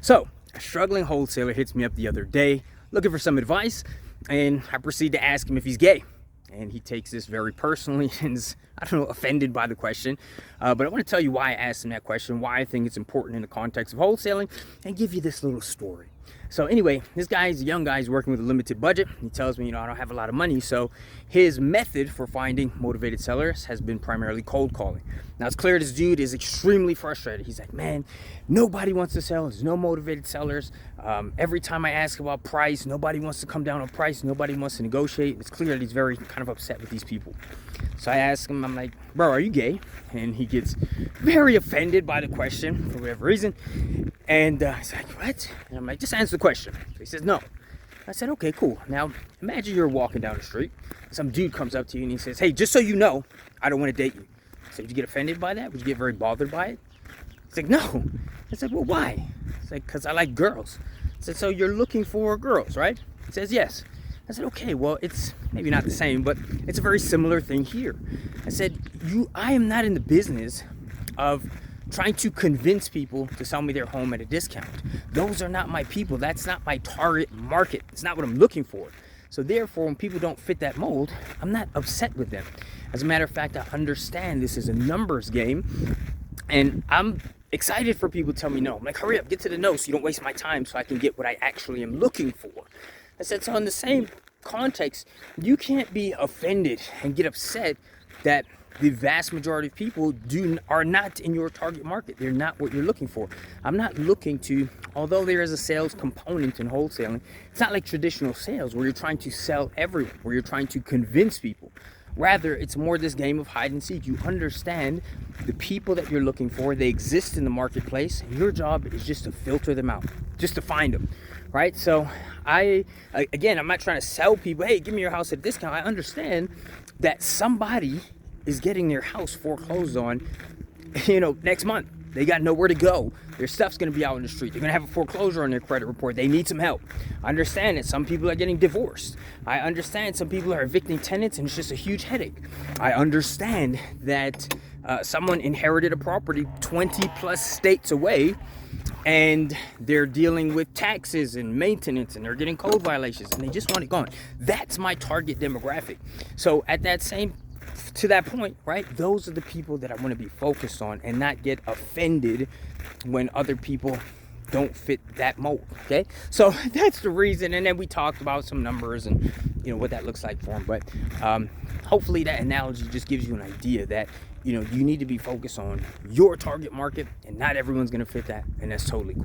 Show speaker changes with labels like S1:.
S1: So, a struggling wholesaler hits me up the other day looking for some advice, and I proceed to ask him if he's gay. And he takes this very personally and is, I don't know, offended by the question. But I want to tell you why I asked him that question, why I think it's important in the context of wholesaling, and give you this little story. So anyway, this guy's a young guy, he's working with a limited budget. He tells me, I don't have a lot of money. So his method for finding motivated sellers has been primarily cold calling. Now it's clear this dude is extremely frustrated. He's like, man, nobody wants to sell. There's no motivated sellers. Every time I ask about price, nobody wants to come down on price. Nobody wants to negotiate. It's clear that he's very kind of upset with these people. So I ask him, I'm like, bro, are you gay? And he gets very offended by the question for whatever reason. And he's like, what? And I'm like, just answer the question. So he says, no. I said, okay, cool. Now, imagine you're walking down the street. Some dude comes up to you and he says, hey, just so you know, I don't want to date you. I said, would you get offended by that? Would you get very bothered by it? He's like, no. I said, well, why? He's like, because I like girls. I said, so you're looking for girls, right? He says, yes. I said, okay, well, it's maybe not the same, but it's a very similar thing here. I said, I am not in the business of trying to convince people to sell me their home at a discount. Those are not my people. That's not my target market. It's not what I'm looking for. So therefore, when people don't fit that mold, I'm not upset with them. As a matter of fact, I understand this is a numbers game, and I'm excited for people to tell me no. I'm like, hurry up, get to the no so you don't waste my time so I can get what I actually am looking for. I said, so in the same context, you can't be offended and get upset that the vast majority of people are not in your target market. They're not what you're looking for. I'm not looking to, although there is a sales component in wholesaling, it's not like traditional sales where you're trying to sell everyone, where you're trying to convince people. Rather, it's more this game of hide and seek. You understand the people that you're looking for, they exist in the marketplace, and your job is just to filter them out, just to find them, right? So I'm not trying to sell people, hey, give me your house at a discount. I understand that somebody is getting their house foreclosed on, next month. They got nowhere to go. Their stuff's gonna be out in the street. They're gonna have a foreclosure on their credit report. They need some help. I understand that some people are getting divorced. I understand some people are evicting tenants and it's just a huge headache. I understand that someone inherited a property 20 plus states away and they're dealing with taxes and maintenance and they're getting code violations and they just want it gone. That's my target demographic. So to that point, right, those are the people that I want to be focused on and not get offended when other people don't fit that mold. Okay, so that's the reason. And then we talked about some numbers and what that looks like for them. But hopefully that analogy just gives you an idea that you need to be focused on your target market, and not everyone's going to fit that, and that's totally cool.